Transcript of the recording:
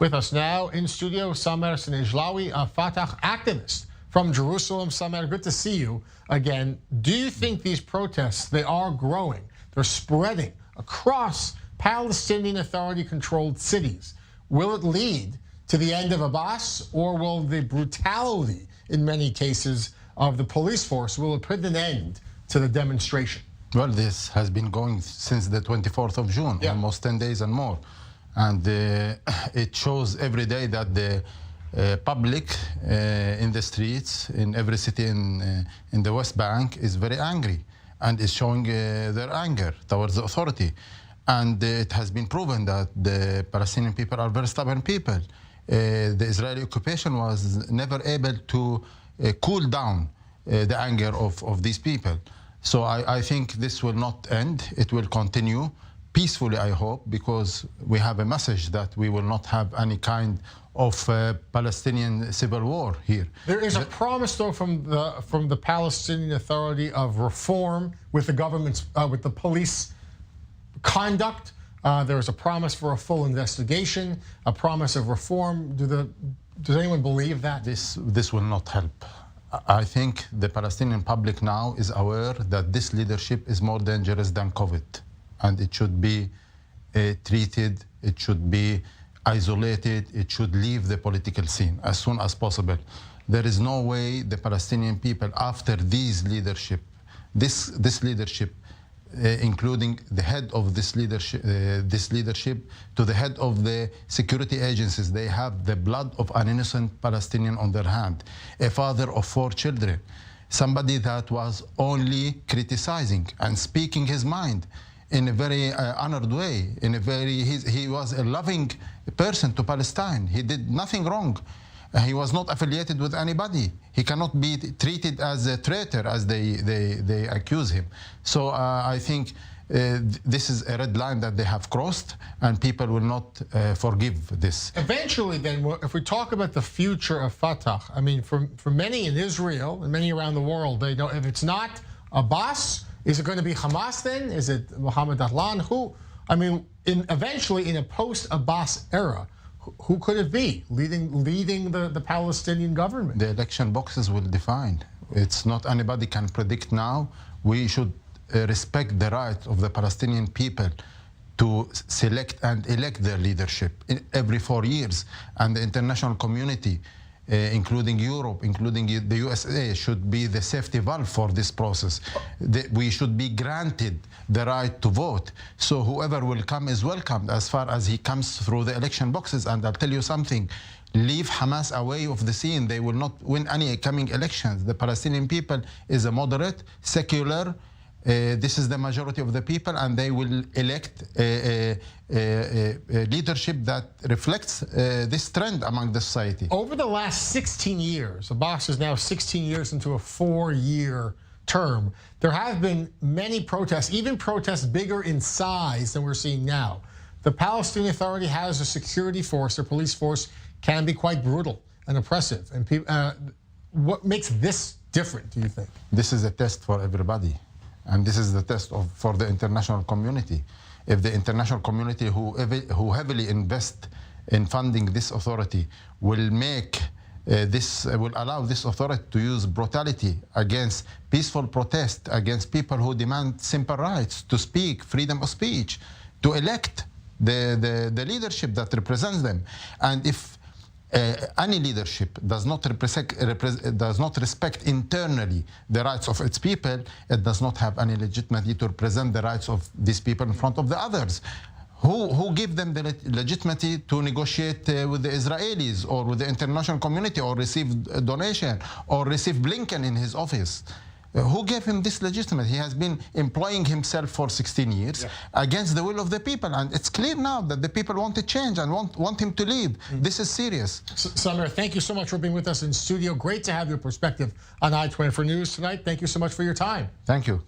With us now in studio, Samer Sinijlawi, a Fatah activist from Jerusalem. Samer, good to see you again. Do you think these protests, they are growing, they're spreading across Palestinian Authority-controlled cities? Will it lead to the end of Abbas, or will the brutality, in many cases, of the police force, will it put an end to the demonstration? Well, this has been going since the 24th of June, almost 10 days and more. And it shows every day that the public in the streets, in every city in the West Bank, is very angry and is showing their anger towards the authority. And it has been proven that the Palestinian people are very stubborn people. The Israeli occupation was never able to cool down the anger of these people. So I think this will not end. It will continue peacefully, I hope, because we have a message that we will not have any kind of Palestinian civil war here. There is a promise, though, from the Palestinian Authority of reform with the government's with the police conduct. There is a promise for a full investigation, a promise of reform. Does anyone believe that? This will not help. I think the Palestinian public now is aware that this leadership is more dangerous than COVID, and it should be treated, it should be isolated, it should leave the political scene as soon as possible. There is no way the Palestinian people, after this leadership, including the head of this leadership to the head of the security agencies, they have the blood of an innocent Palestinian on their hand, a father of 4 children, somebody that was only criticizing and speaking his mind in a very honored way, he was a loving person to Palestine. He did nothing wrong. He was not affiliated with anybody. He cannot be treated as a traitor, as they accuse him. So I think this is a red line that they have crossed, and people will not forgive this. Eventually, then, if we talk about the future of Fatah, I mean, for many in Israel and many around the world, they know if it's not Abbas, is it going to be Hamas then? Is it Mohammed Ahlan? Who? I mean, eventually, in a post-Abbas era, who could it be leading the Palestinian government? The election boxes will define. It's not anybody can predict now. We should respect the right of the Palestinian people to select and elect their leadership every 4 years. And the international community, including Europe, including the USA, should be the safety valve for this process. We should be granted the right to vote. So whoever will come is welcomed as far as he comes through the election boxes. And I'll tell you something, leave Hamas away of the scene. They will not win any coming elections. The Palestinian people is a moderate, secular, this is the majority of the people, and they will elect a leadership that reflects this trend among the society. Over the last 16 years, Abbas is now 16 years into a 4-year term, there have been many protests, even protests bigger in size than we're seeing now. The Palestinian Authority has a security force, their police force can be quite brutal and oppressive. And what makes this different, do you think? This is a test for everybody. And this is the test for the international community. If the international community who heavily invest in funding this authority will allow this authority to use brutality against peaceful protest, against people who demand simple rights to speak, freedom of speech, to elect the leadership that represents them. And if any leadership does not respect internally the rights of its people, it does not have any legitimacy to represent the rights of these people in front of the others. Who give them the legitimacy to negotiate with the Israelis or with the international community, or receive a donation, or receive Blinken in his office? Who gave him this legitimacy? He has been employing himself for 16 years against the will of the people. And it's clear now that the people want to change and want him to leave. This is serious. Samer, thank you so much for being with us in studio. Great to have your perspective on i24 News tonight. Thank you so much for your time. Thank you.